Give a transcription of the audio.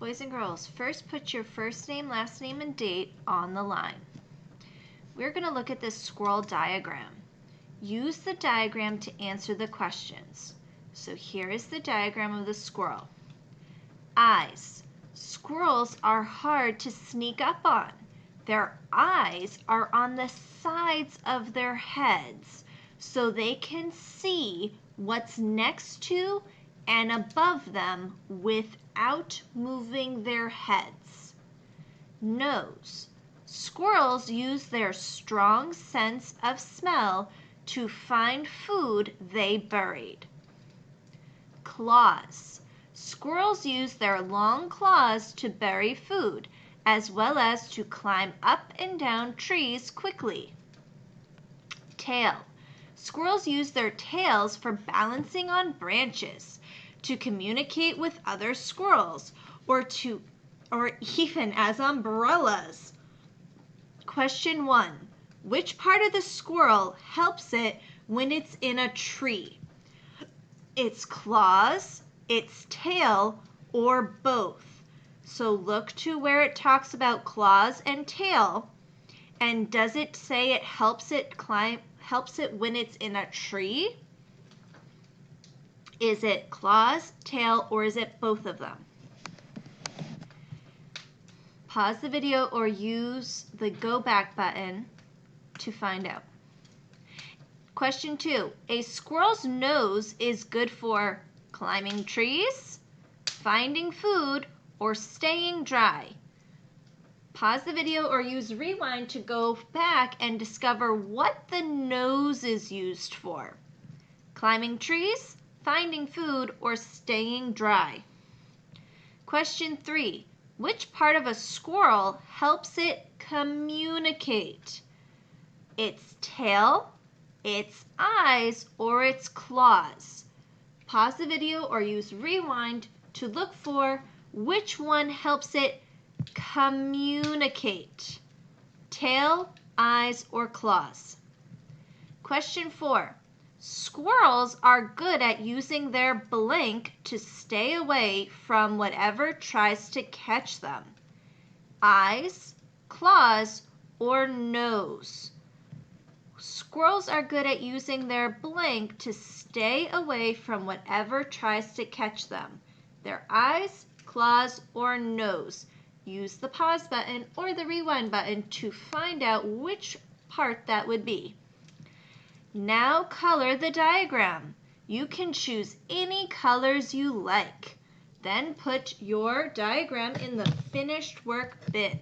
Boys and girls, first put your first name, last name, and date on the line. We're going to look at this squirrel diagram. Use the diagram to answer the questions. So here is the diagram of the squirrel. Eyes. Squirrels are hard to sneak up on. Their eyes are on the sides of their heads, so they can see what's next to and above them without moving their heads. Nose. Squirrels use their strong sense of smell to find food they buried. Claws. Squirrels use their long claws to bury food, as well as to climb up and down trees quickly. Tail. Squirrels use their tails for balancing on branches, to communicate with other squirrels, or even as umbrellas. Question 1. Which part of the squirrel helps it when it's in a tree? Its claws, its tail, or both? So look to where it talks about claws and tail, and does it say it helps it when it's in a tree? Is it claws, tail, or is it both of them? Pause the video or use the go back button to find out. Question 2. A squirrel's nose is good for climbing trees, finding food, or staying dry. Pause the video or use rewind to go back and discover what the nose is used for. Climbing trees, finding food, or staying dry. Question 3. Which part of a squirrel helps it communicate? Its tail, its eyes, or its claws? Pause the video or use rewind to look for which one helps it communicate. Tail, eyes, or claws? Question 4. Squirrels are good at using their blink to stay away from whatever tries to catch them. Eyes, claws, or nose? Squirrels are good at using their blink to stay away from whatever tries to catch them. Their eyes, claws, or nose? Use the pause button or the rewind button to find out which part that would be. Now color the diagram. You can choose any colors you like. Then put your diagram in the finished work bin.